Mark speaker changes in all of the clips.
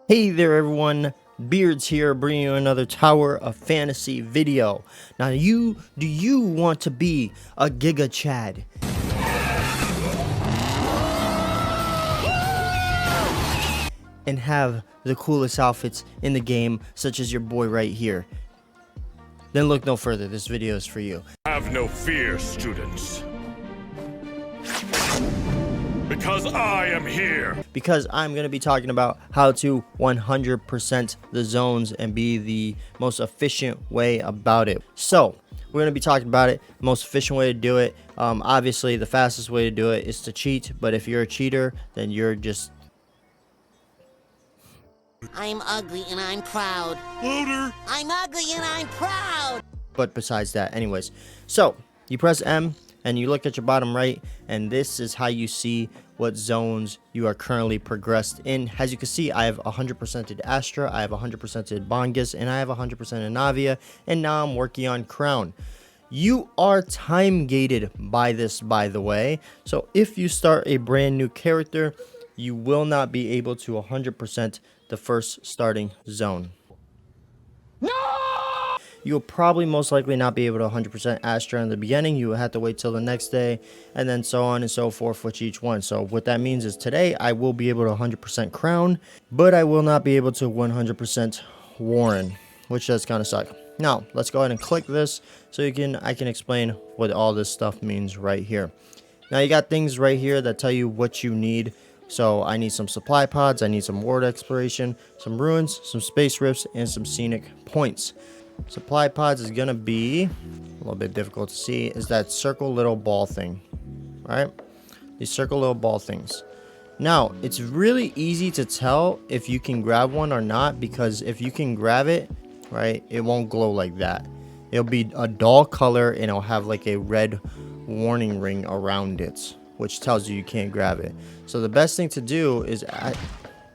Speaker 1: Hey there everyone, Beards here bringing you another Tower of Fantasy video. Now do you want to be a Giga Chad and have the coolest outfits in the game such as your boy right here? Then look no further, this video is for you.
Speaker 2: Have no fear, students. Because I am here.
Speaker 1: Because I'm going to be talking about how to 100% the zones and be the most efficient way about it. So we're going to be talking about it, most efficient way to do it. Obviously the fastest way to do it is to cheat, but if you're a cheater, then you're just...
Speaker 3: I'm ugly and I'm proud.
Speaker 2: Louder.
Speaker 3: I'm ugly and I'm proud.
Speaker 1: But besides that, anyways, so you press M and you look at your bottom right, and this is how you see what zones you are currently progressed in. As you can see, I have 100%ed Astra, I have 100%ed Bongus, and I have 100% in Navia, and now I'm working on Crown. You are time gated by this, by the way, so if you start a brand new character, you will not be able to 100% the first starting zone. You'll probably most likely not be able to 100% Astra in the beginning. You will have to wait till the next day, and then so on and so forth with each one. So what that means is today I will be able to 100% Crown, but I will not be able to 100% Warren, which does kind of suck. Now let's go ahead and click this so I can explain what all this stuff means right here. Now you got things right here that tell you what you need. So I need some supply pods, I need some world exploration, some ruins, some space rifts, and some scenic points. Supply pods is gonna be a little bit difficult to see, is that circle little ball thing, right? These circle little ball things. Now it's really easy to tell if you can grab one or not, because if you can grab it, right, it won't glow like that. It'll be a dull color and it'll have like a red warning ring around it, which tells you can't grab it. So the best thing to do is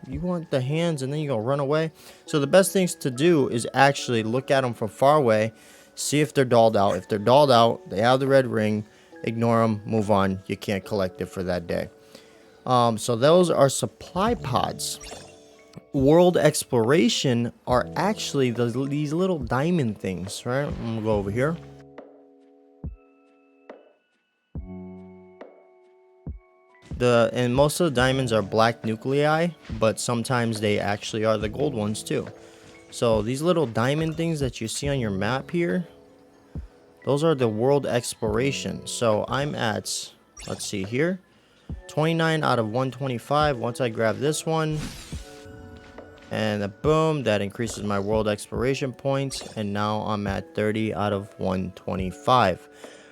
Speaker 1: you want the hands and then you gonna run away. So the best things to do is actually look at them from far away, see if they're dulled out. If they're dulled out, they have the red ring, ignore them, move on. You can't collect it for that day. So those are supply pods. World exploration are actually these little diamond things, right? I'm gonna go over here. And most of the diamonds are black nuclei, but sometimes they actually are the gold ones too. So these little diamond things that you see on your map here, those are the world exploration. So I'm at, let's see here, 29 out of 125. Once I grab this one, and boom, that increases my world exploration points, and now I'm at 30 out of 125.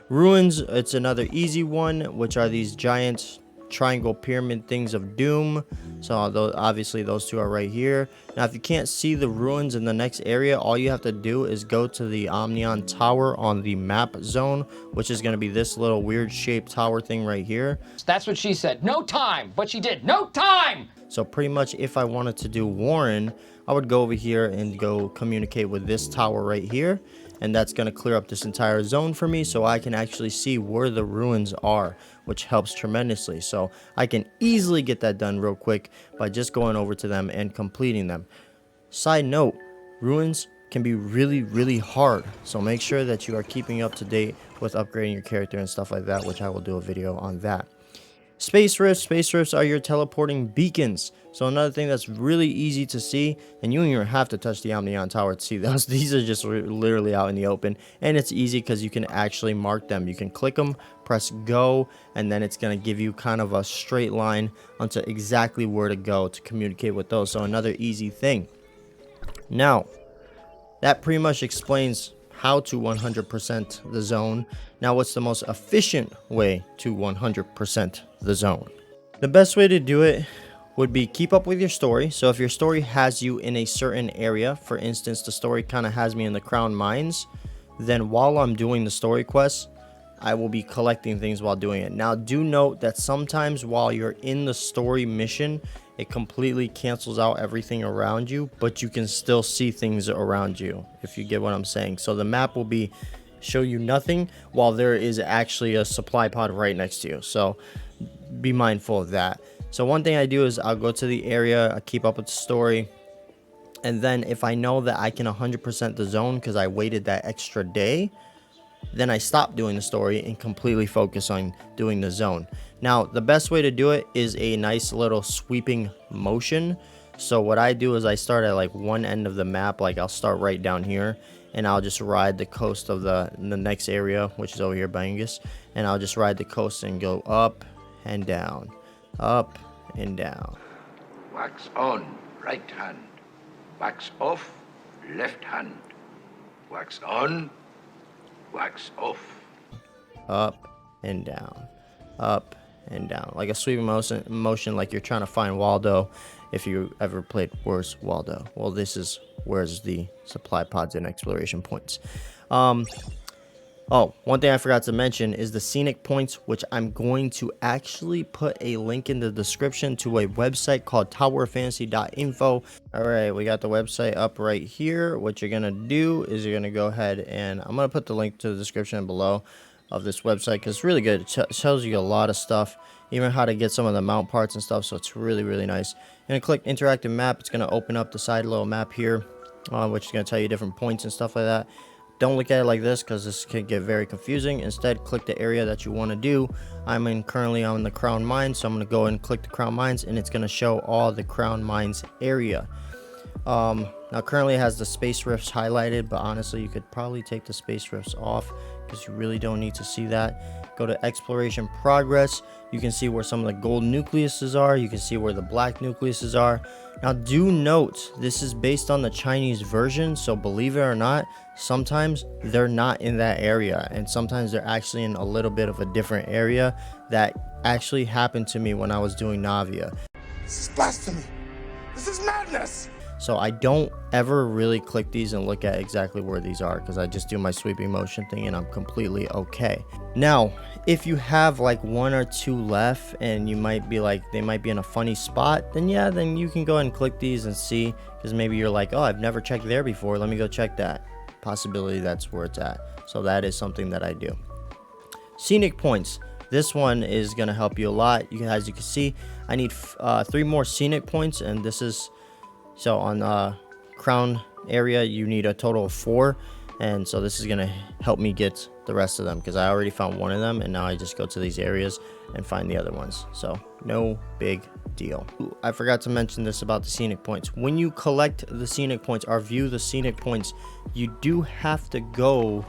Speaker 1: Ruins, it's another easy one, which are these giant triangle pyramid things of doom. So obviously those two are right here. Now if you can't see the ruins in the next area, all you have to do is go to the Omnion Tower on the map zone, which is going to be this little weird shaped tower thing right here.
Speaker 4: That's what she said. No time, but she did. No time.
Speaker 1: So pretty much if I wanted to do Warren, I would go over here and go communicate with this tower right here, and that's going to clear up this entire zone for me so I can actually see where the ruins are, which helps tremendously. So I can easily get that done real quick by just going over to them and completing them. Side note, ruins can be really hard, so make sure that you are keeping up to date with upgrading your character and stuff like that, which I will do a video on that. Space rifts are your teleporting beacons. So another thing that's really easy to see, and you don't even have to touch the Omnion Tower to see those. These are just literally out in the open, and it's easy because you can actually mark them. You can click them, press go, and then it's going to give you kind of a straight line onto exactly where to go to communicate with those. So another easy thing. Now, that pretty much explains how to 100% the zone. Now what's the most efficient way to 100% the zone? The best way to do it would be keep up with your story. So if your story has you in a certain area, for instance the story kind of has me in the Crown Mines, then while I'm doing the story quests, I will be collecting things while doing it. Now do note that sometimes while you're in the story mission, it completely cancels out everything around you, but you can still see things around you, if you get what I'm saying. So the map will show you nothing while there is actually a supply pod right next to you. So be mindful of that. So one thing I do is I'll go to the area, I keep up with the story, And then if I know that I can 100% the zone because I waited that extra day, then I stop doing the story and completely focus on doing the zone. Now, the best way to do it is a nice little sweeping motion. So what I do is I start at like one end of the map, like I'll start right down here, and I'll just ride the coast of the next area, which is over here by Angus, and I'll just ride the coast and go up and down, up and down.
Speaker 5: Wax on, right hand. Wax off, left hand. Wax on, wax off.
Speaker 1: Up and down, up and down, like a sweeping motion, like you're trying to find Waldo. If you ever played Where's Waldo, well, this is Where's the Supply Pods and Exploration Points. Oh, one thing I forgot to mention is the Scenic Points, which I'm going to actually put a link in the description to a website called towerfantasy.info. All right, we got the website up right here. What you're going to do is you're going to go ahead and I'm going to put the link to the description below of this website because it's really good. It shows you a lot of stuff, even how to get some of the mount parts and stuff, so it's really, really nice. You're going to click interactive map. It's going to open up the side little map here, which is going to tell you different points and stuff like that. Don't look at it like this because this can get very confusing. Instead, click the area that you want to do. I'm currently on the Crown Mines, so I'm going to go and click the Crown Mines, and it's going to show all the Crown Mines area. Now currently it has the space rifts highlighted, but honestly you could probably take the space rifts off because you really don't need to see that. Go to exploration progress. You can see where some of the gold nucleuses are. You can see where the black nucleuses are. Now do note, this is based on the Chinese version, so believe it or not, sometimes they're not in that area, and sometimes they're actually in a little bit of a different area. That actually happened to me when I was doing Navia.
Speaker 6: This is blasphemy. This is madness.
Speaker 1: So I don't ever really click these and look at exactly where these are because I just do my sweeping motion thing and I'm completely okay. Now, if you have like one or two left and you might be like, they might be in a funny spot, then yeah, then you can go ahead and click these and see, because maybe you're like, oh, I've never checked there before. Let me go check that. Possibility that's where it's at. So that is something that I do. Scenic Points. This one is going to help you a lot. As you can see, I need 3 more Scenic Points, and this is... So on Crown area, you need a total of 4. And so this is going to help me get the rest of them because I already found one of them. And now I just go to these areas and find the other ones. So no big deal. Ooh, I forgot to mention this about the Scenic Points. When you collect the Scenic Points or view the Scenic Points, you do have to go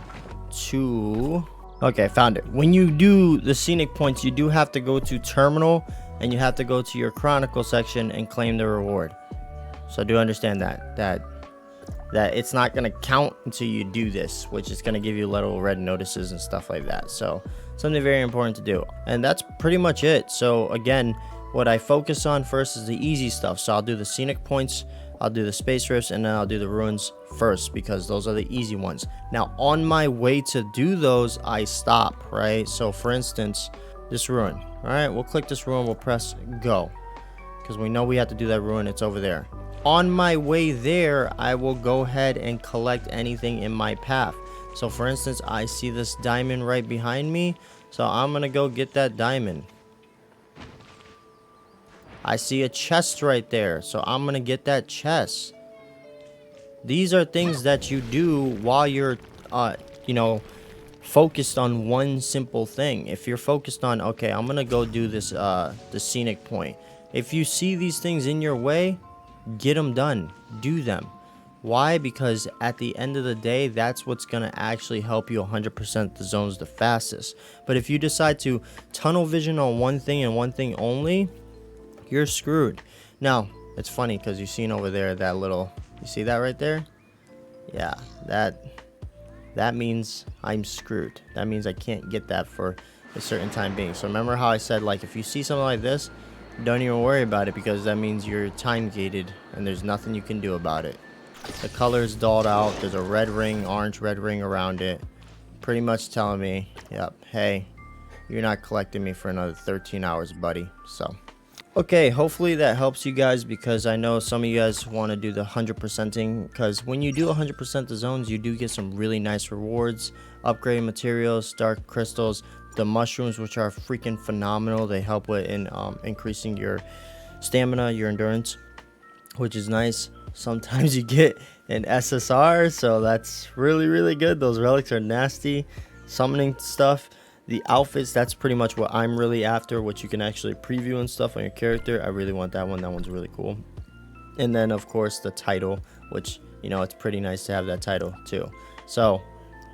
Speaker 1: to... Okay, I found it. When you do the Scenic Points, you do have to go to Terminal. And you have to go to your Chronicle section and claim the reward. So do understand that it's not going to count until you do this, which is going to give you little red notices and stuff like that. So something very important to do. And that's pretty much it. So again, what I focus on first is the easy stuff. So I'll do the Scenic Points, I'll do the space rifts, and then I'll do the ruins first because those are the easy ones. Now on my way to do those, I stop, right? So for instance, this ruin. All right, we'll click this ruin, we'll press go because we know we have to do that ruin. It's over there. On my way there, I will go ahead and collect anything in my path. So for instance, I see this diamond right behind me, so I'm gonna go get that diamond. I see a chest right there, so I'm gonna get that chest. These are things that you do while you're you know, focused on one simple thing. If you're focused on, okay, I'm gonna go do this the Scenic Point. If you see these things in your way, get them done. Do them. Why? Because at the end of the day, that's what's going to actually help you 100% the zones the fastest. But if you decide to tunnel vision on one thing and one thing only, you're screwed. Now, it's funny because you've seen over there that little, you see that right there? Yeah, that means I'm screwed. That means I can't get that for a certain time being. So remember how I said, like, if you see something like this, don't even worry about it because that means you're time gated and there's nothing you can do about it. The color is dulled out. There's a red ring, orange red ring around it. Pretty much telling me, yep, hey, you're not collecting me for another 13 hours, buddy. So, okay, hopefully that helps you guys because I know some of you guys want to do the 100%ing because when you do 100% the zones, you do get some really nice rewards, upgrade materials, dark crystals, the mushrooms, which are freaking phenomenal. They help with increasing your stamina, your endurance, which is nice. sometimes you get an SSR, so that's really good. Those relics are nasty. Summoning stuff, the outfits, that's pretty much what I'm really after, what you can actually preview and stuff on your character. I really want that one. That one's really cool. And then of course the title, which, you know, it's pretty nice to have that title too. So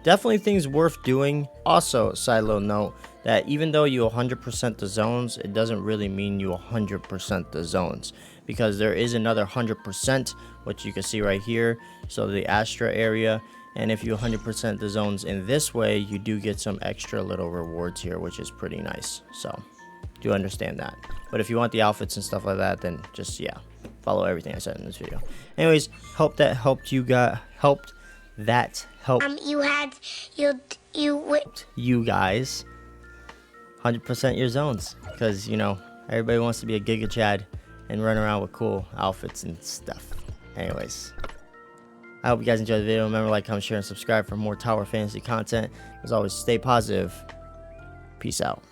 Speaker 1: definitely things worth doing. Also, side little note, that even though you 100% the zones, it doesn't really mean you 100% the zones, because there is another 100%, which you can see right here. So the Astra area, and if you 100% the zones in this way, you do get some extra little rewards here, which is pretty nice. So do understand that. But if you want the outfits and stuff like that, then just, yeah, follow everything I said in this video. Anyways, hope that helped you guys. You guys 100% your zones, because, you know, everybody wants to be a Giga Chad and run around with cool outfits and stuff. Anyways, I hope you guys enjoyed the video. Remember, like, comment, share, and subscribe for more Tower Fantasy content. As always, stay positive. Peace out.